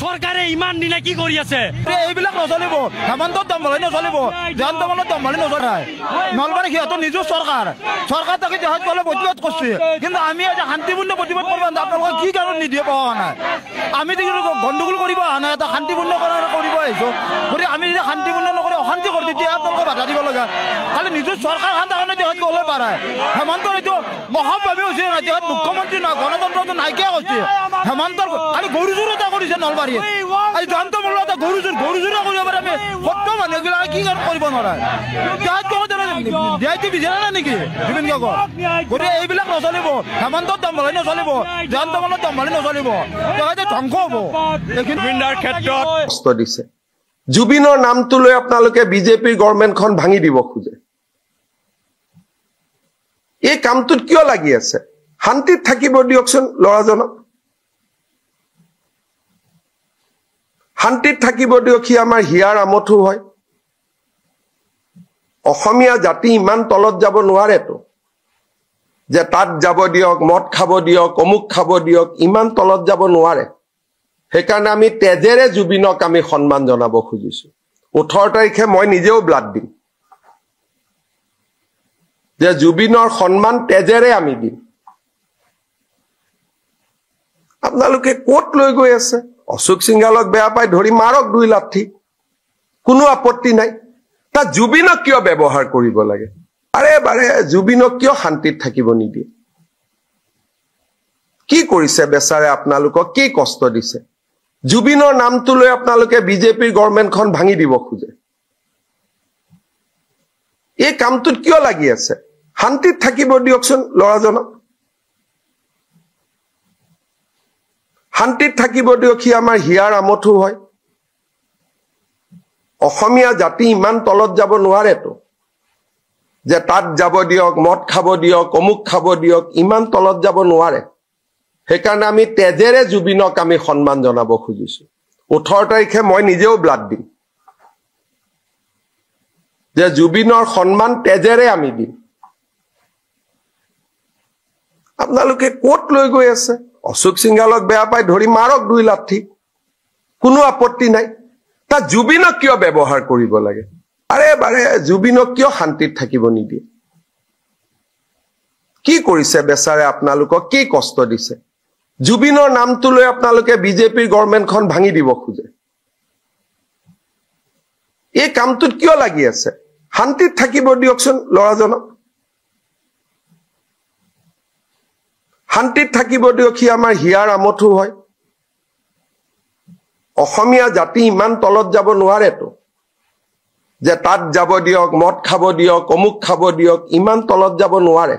সৰকাৰে ইমান দিনা কি কৰি আছে এইবিলাক নচলিব হেমন্তত দমবলে নচলিব জন দমনত দমবলে নচলায় নলবাৰী সিহঁতৰ নিজৰ চৰকাৰ তাকে দেহাত গলে প্ৰতিবাদ কৰিছে কিন্তু আমি এটা শান্তিপূৰ্ণ প্ৰতিবাদ কৰিব আপোনালোকক কি কাৰণ নিদিয়ে পোৱা নাই আমি গণ্ডগোল কৰিব অহা নাই এটা শান্তিপূৰ্ণ কৰিব আহিছো গতিকে আমি যদি শান্তিপূৰ্ণ নকৰি অশান্তি কৰি তেতিয়া আপোনালোকক বাধা দিব লগা খালি নিজৰ চৰকাৰখন কাৰণে দেহাত গলে পাৰে হেমন্তৰ এইটো মহাভাৱে হৈছে দেহাত মুখ্যমন্ত্ৰী নহয় গণতন্ত্ৰটো নাইকিয়া হৈছে হেমন্তৰ খালি গৰুজোৰ এটা কৰিছে নলবাৰী আজি জানতো মূল এটা গৰুজোৰা কৰিব পাৰে আমি সত্য মানুহবিলাক কি কৰিব নোৱাৰে দিয়াইটো বিচাৰা নাই নেকি জুবিন গাৰ্গক গতিকে এইবিলাক নচলিব হেমন্তত দমবলে নচলিব জন দমনত দমবলে নচলিব ধ্বংস হ'ব জুবিনদাৰ ক্ষেত্ৰত কষ্ট দিছে জুবিনৰ নামটো লৈ আপোনালোকে বিজেপিৰ গভৰ্ণমেণ্টখন ভাঙি দিব খোজে এই কামটোত কিয় লাগি আছে শান্তিত থাকিব দিয়কচোন ল'ৰাজনক শান্তিত থাকিব দিয়ক সি আমাৰ হিয়াৰ আমঠু হয় অসমীয়া জাতি ইমান তলত যাব নোৱাৰেতো যে তাত যাব দিয়ক মদ খাব দিয়ক অমুক খাব দিয়ক ইমান তলত যাব নোৱাৰে সেইকাৰণে আমি তেজেৰে জুবিনক আমি সন্মান জনাব খুজিছো 18 তাৰিখে মই নিজেও ব্লাড দিম যে জুবিনৰ সন্মান তেজেৰে আমি দিম আপোনালোকে কোট লৈ গৈ আছে অশোক সিংহালক বেয়া পাই ধৰি মাৰক 2 লাঠি কোনো আপত্তি নাই তা জুবিনক কিয় ব্যৱহাৰ কৰিব লাগে আৰে বাৰে জুবিনক কিয় শান্তিত থাকিব নিদিয়ে কি কৰিছে বেচাৰে আপোনালোকক কি কষ্ট দিছে জুবিনৰ নামটো লৈ আপোনালোকে বিজেপিৰ গভৰ্ণমেণ্টখন ভাঙি দিব খোজে এই কামটোত কিয় লাগি আছে শান্তিত থাকিব দিয়কচোন ল'ৰাজনক শান্তিত থাকিব দিয়ক সি আমাৰ হিয়াৰ আমঠু হয় অসমীয়া জাতি ইমান তলত যাব নোৱাৰেতো যে তাত যাব দিয়ক মদ খাব দিয়ক অমুক খাব দিয়ক ইমান তলত যাব নোৱাৰে সেইকাৰণে আমি তেজেৰে জুবিনক আমি সন্মান জনাব খুজিছো 18 তাৰিখে মই নিজেও ব্লাড দিম যে জুবিনৰ সন্মান তেজেৰে আমি দিম আপোনালোকে কোট লৈ গৈ আছে অশোক সিংহালক বেয়া পাই ধৰি মাৰক 2 লাঠি কোনো আপত্তি নাই তা জুবিনক কিয় ব্যৱহাৰ কৰিব লাগে আৰে বাৰে জুবিনক কিয় শান্তিত থাকিব নিদিয়ে কি কৰিছে বেচাৰে আপোনালোকক কি কষ্ট দিছে জুবিনৰ নামটো লৈ আপোনালোকে বিজেপিৰ গভৰ্ণমেণ্টখন ভাঙি দিব খোজে এই কামটোত কিয় লাগি আছে শান্তিত থাকিব দিয়কচোন ল'ৰাজনক শান্তিত থাকিব দিয়ক সি আমাৰ হিয়াৰ আমঠু হয় অসমীয়া জাতি ইমান তলত যাব নোৱাৰেতো যে তাত যাব দিয়ক মদ খাব দিয়ক অমুক খাব দিয়ক ইমান তলত যাব নোৱাৰে